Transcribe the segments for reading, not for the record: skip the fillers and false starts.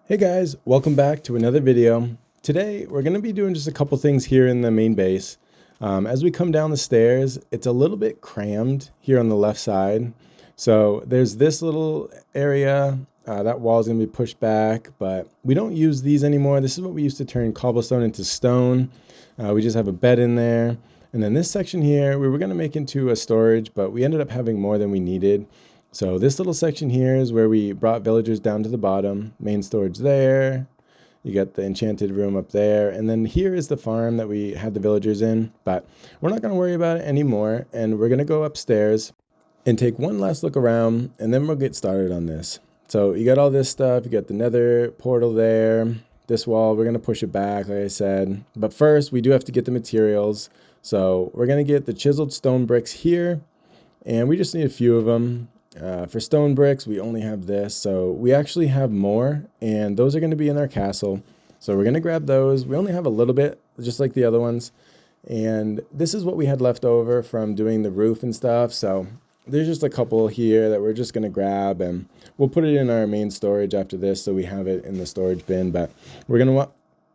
Hey guys, welcome back to another video. Today we're going to be doing just a couple things here in the main base. As we come down the stairs, it's a little bit crammed here on the left side. So there's this little area, that wall is going to be pushed back, but we don't use these anymore. This is what we used to turn cobblestone into stone. We just have a bed in there. And then this section here, we were going to make into a storage, but we ended up having more than we needed. So this little section here is where we brought villagers down to the bottom, main storage there. You got the enchanted room up there. And then here is the farm that we had the villagers in, but we're not going to worry about it anymore. And we're going to go upstairs and take one last look around, and then we'll get started on this. So you got all this stuff, you got the nether portal there, this wall, we're going to push it back, like I said. But first, we do have to get the materials. So we're going to get the chiseled stone bricks here, and we just need a few of them. For stone bricks, we only have this, so we actually have more, and those are going to be in our castle. So we're going to grab those. We only have a little bit, just like the other ones. And this is what we had left over from doing the roof and stuff. So there's just a couple here that we're just going to grab, and we'll put it in our main storage after this, so we have it in the storage bin. But we're going to,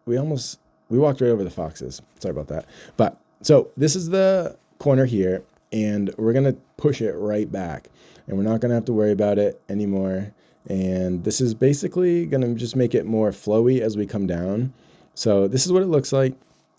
we walked right over the foxes. Sorry about that. But so this is the corner here, and we're going to push it right back. And we're not going to have to worry about it anymore. And this is basically going to just make it more flowy as we come down. So this is what it looks like.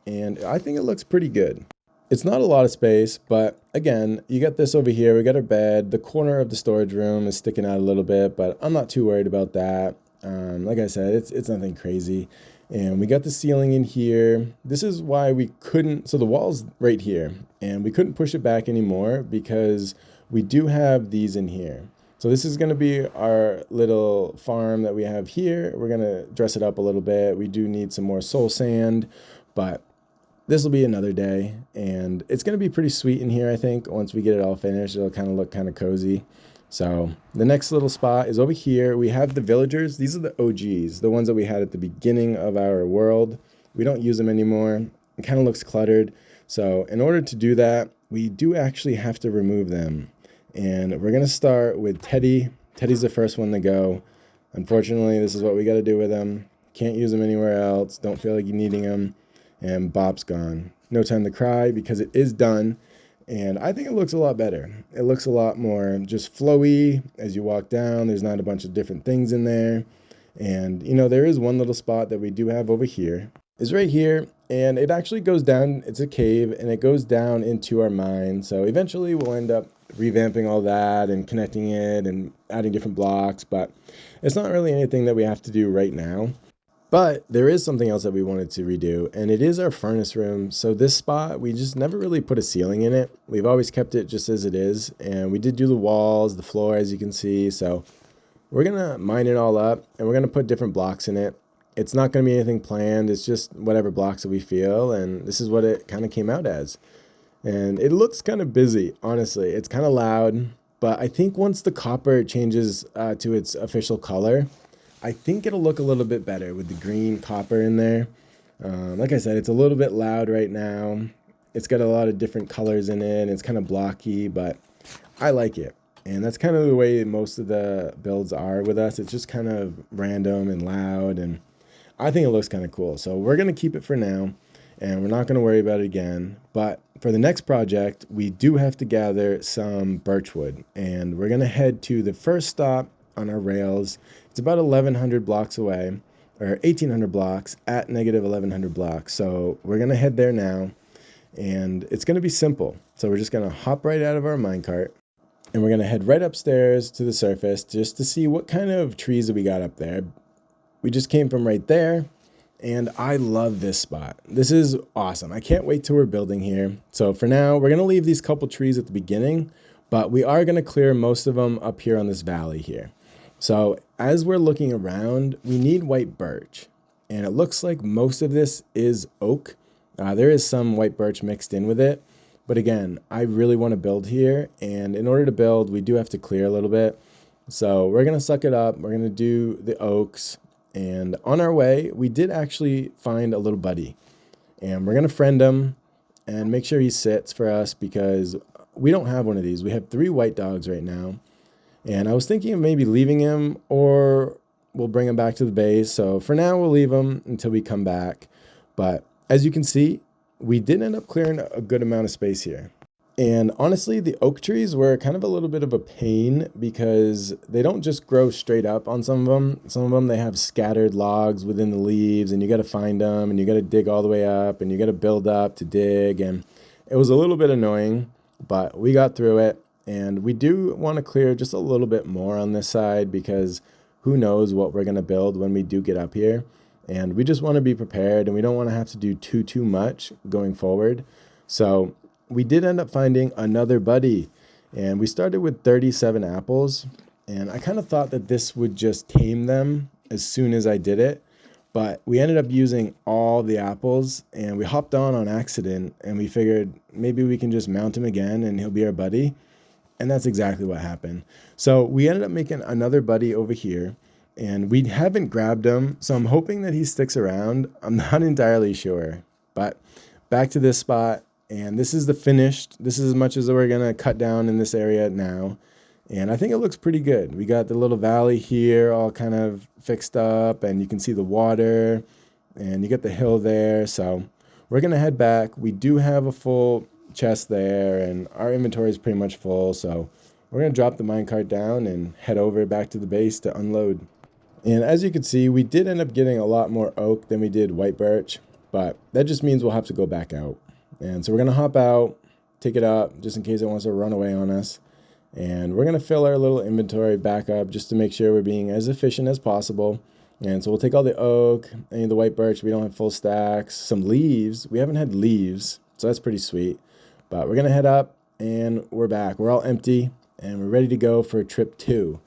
And I think it looks pretty good. It's not a lot of space, but again, you got this over here. We got our bed. The corner of the storage room is sticking out a little bit, but I'm not too worried about that. Like I said, it's nothing crazy. And we got the ceiling in here. This is why we couldn't, so the wall's right here, and we couldn't push it back anymore because we do have these in here. So this is going to be our little farm that we have here. We're going to dress it up a little bit. We do need some more soul sand, but this will be another day. And it's going to be pretty sweet in here, I think. Once we get it all finished, it'll kind of look kind of cozy. So the next little spot is over here. We have the villagers. These are the OGs, the ones that we had at the beginning of our world. We don't use them anymore. It kind of looks cluttered. So in order to do that, we do actually have to remove them. And we're going to start with Teddy. Teddy's the first one to go. Unfortunately, this is what we got to do with him. Can't use him anywhere else. Don't feel like you're needing him. And Bob's gone. No time to cry because it is done. And I think it looks a lot better. It looks a lot more just flowy as you walk down. There's not a bunch of different things in there. And, you know, there is one little spot that we do have over here. It's right here. And it actually goes down. It's a cave, and it goes down into our mine. So eventually we'll end up revamping all that and connecting it and adding different blocks, but it's not really anything that we have to do right now. But there is something else that we wanted to redo, and it is our furnace room. So this spot, we just never really put a ceiling in it. We've always kept it just as it is, and we did do the walls, the floor, as you can see. So we're gonna mine it all up, and we're gonna put different blocks in it. It's not gonna be anything planned. It's just whatever blocks that we feel, and this is what it kind of came out as. And it looks kind of busy, honestly. It's kind of loud, but I think once the copper changes to its official color, I think it'll look a little bit better with the green copper in there. Like I said, it's a little bit loud right now. It's got a lot of different colors in it. And it's kind of blocky, but I like it. And that's kind of the way most of the builds are with us. It's just kind of random and loud, and I think it looks kind of cool. So we're going to keep it for now, and we're not going to worry about it again. But for the next project, we do have to gather some birchwood, and we're going to head to the first stop on our rails. It's about 1,100 blocks away, or 1,800 blocks at negative 1,100 blocks. So we're going to head there now, and it's going to be simple. So we're just going to hop right out of our minecart, and we're going to head right upstairs to the surface just to see what kind of trees that we got up there. We just came from right there. And I love this spot. This is awesome. I can't wait till we're building here. So for now, we're going to leave these couple trees at the beginning, but we are going to clear most of them up here on this valley here. So as we're looking around, we need white birch. And it looks like most of this is oak. There is some white birch mixed in with it. But again, I really want to build here. And in order to build, we do have to clear a little bit. So we're going to suck it up. We're going to do the oaks. And on our way, we did actually find a little buddy, and we're going to friend him and make sure he sits for us because we don't have one of these. We have 3 white dogs right now, and I was thinking of maybe leaving him or we'll bring them back to the base. So for now, we'll leave them until we come back. But as you can see, we did end up clearing a good amount of space here. And honestly, the oak trees were kind of a little bit of a pain because they don't just grow straight up on some of them. Some of them, they have scattered logs within the leaves, and you got to find them, and you got to dig all the way up, and you got to build up to dig. And it was a little bit annoying, but we got through it. And we do want to clear just a little bit more on this side because who knows what we're going to build when we do get up here. And we just want to be prepared, and we don't want to have to do too much going forward. So we did end up finding another buddy, and we started with 37 apples, and I kind of thought that this would just tame them as soon as I did it, but we ended up using all the apples, and we hopped on accident, and we figured maybe we can just mount him again and he'll be our buddy. And that's exactly what happened. So we ended up making another buddy over here, and we haven't grabbed him, so I'm hoping that he sticks around. I'm not entirely sure, but back to this spot. And this is the finished. This is as much as we're going to cut down in this area now. And I think it looks pretty good. We got the little valley here all kind of fixed up, and you can see the water, and you get the hill there. So we're going to head back. We do have a full chest there, and our inventory is pretty much full. So we're going to drop the minecart down and head over back to the base to unload. And as you can see, we did end up getting a lot more oak than we did white birch, but that just means we'll have to go back out. And so we're going to hop out, take it up, just in case it wants to run away on us. And we're going to fill our little inventory back up just to make sure we're being as efficient as possible. And so we'll take all the oak, any of the white birch. We don't have full stacks. Some leaves. We haven't had leaves, so that's pretty sweet. But we're going to head up, and we're back. We're all empty, and we're ready to go for trip 2.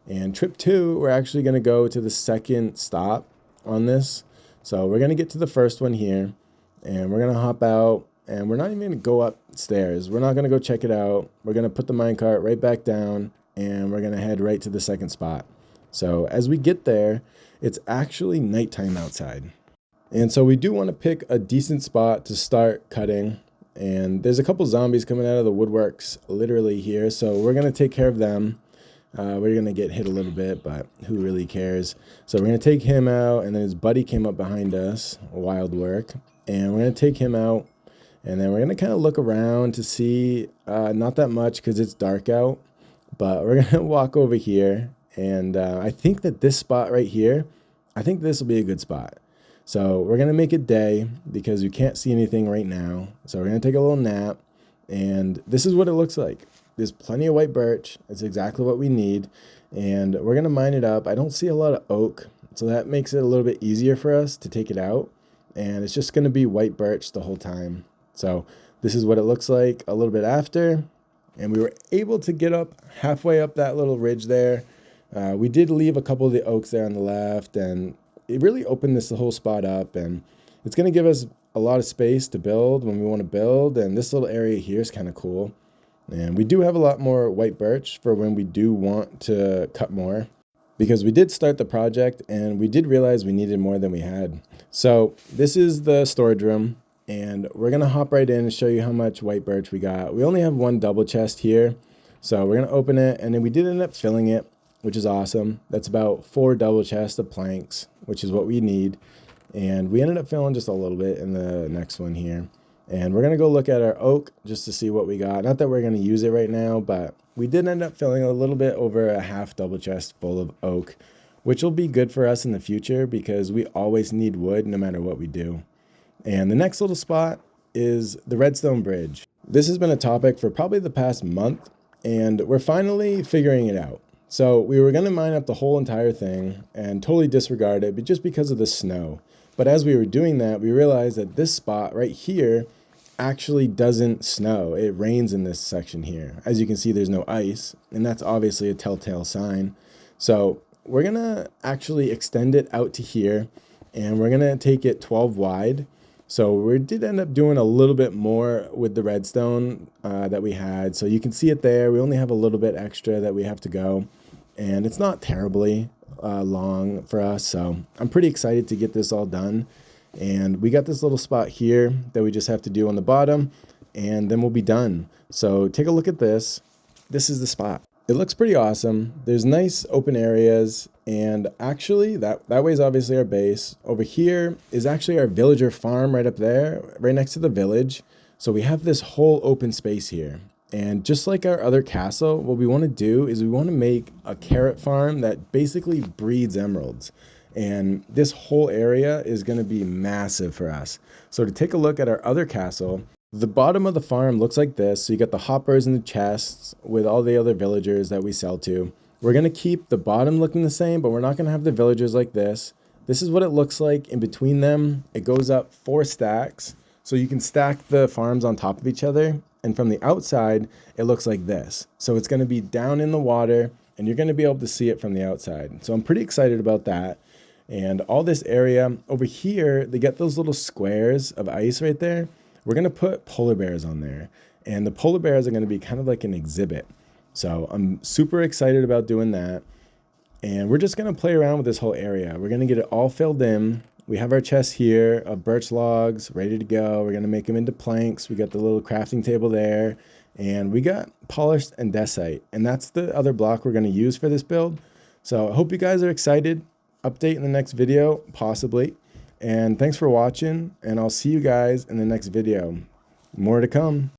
And trip 2, we're actually going to go to the second stop on this. So we're going to get to the first one here, and we're going to hop out. And we're not even going to go upstairs. We're not going to go check it out. We're going to put the minecart right back down, and we're going to head right to the second spot. So as we get there, it's actually nighttime outside. And so we do want to pick a decent spot to start cutting. And there's a couple zombies coming out of the woodworks literally here. So we're going to take care of them. We're going to get hit a little bit, but who really cares? So we're going to take him out, and then his buddy came up behind us, wild work. And we're going to take him out. And then we're going to kind of look around to see, not that much because it's dark out, but we're going to walk over here. And I think that this spot right here, I think this will be a good spot. So we're going to make it day because we can't see anything right now. So we're going to take a little nap. And this is what it looks like. There's plenty of white birch. It's exactly what we need. And we're going to mine it up. I don't see a lot of oak, so that makes it a little bit easier for us to take it out. And it's just going to be white birch the whole time. So this is what it looks like a little bit after, and we were able to get up halfway up that little ridge there. We did leave a couple of the oaks there on the left, and it really opened this whole spot up, and it's going to give us a lot of space to build when we want to build, and this little area here is kind of cool. And we do have a lot more white birch for when we do want to cut more, because we did start the project, and we did realize we needed more than we had. So this is the storage room. And we're going to hop right in and show you how much white birch we got. We only have one double chest here. So we're going to open it. And then we did end up filling it, which is awesome. That's about 4 double chests of planks, which is what we need. And we ended up filling just a little bit in the next one here. And we're going to go look at our oak just to see what we got. Not that we're going to use it right now, but we did end up filling a little bit over a half double chest full of oak, which will be good for us in the future because we always need wood no matter what we do. And the next little spot is the redstone bridge. This has been a topic for probably the past month, and we're finally figuring it out. So we were going to mine up the whole entire thing and totally disregard it, but just because of the snow. But as we were doing that, we realized that this spot right here actually doesn't snow. It rains in this section here. As you can see, there's no ice, and that's obviously a telltale sign. So we're going to actually extend it out to here, and we're going to take it 12 wide. So we did end up doing a little bit more with the redstone that we had. So you can see it there. We only have a little bit extra that we have to go. And it's not terribly long for us. So I'm pretty excited to get this all done. And we got this little spot here that we just have to do on the bottom. And then we'll be done. So take a look at this. This is the spot. It looks pretty awesome. There's nice open areas. And actually, that way is obviously our base. Over here is actually our villager farm right up there, right next to the village. So we have this whole open space here. And just like our other castle, what we want to do is we want to make a carrot farm that basically breeds emeralds. And this whole area is going to be massive for us. So to take a look at our other castle, the bottom of the farm looks like this. So you got the hoppers and the chests with all the other villagers that we sell to. We're going to keep the bottom looking the same, but we're not going to have the villagers like this. This is what it looks like in between them. It goes up 4 stacks. So you can stack the farms on top of each other. And from the outside, it looks like this. So it's going to be down in the water and you're going to be able to see it from the outside. So I'm pretty excited about that. And all this area over here, they get those little squares of ice right there. We're going to put polar bears on there. And the polar bears are going to be kind of like an exhibit. So I'm super excited about doing that. And we're just going to play around with this whole area. We're going to get it all filled in. We have our chest here of birch logs ready to go. We're going to make them into planks. We got the little crafting table there. And we got polished andesite. And that's the other block we're going to use for this build. So I hope you guys are excited. Update in the next video, possibly. And thanks for watching. And I'll see you guys in the next video. More to come.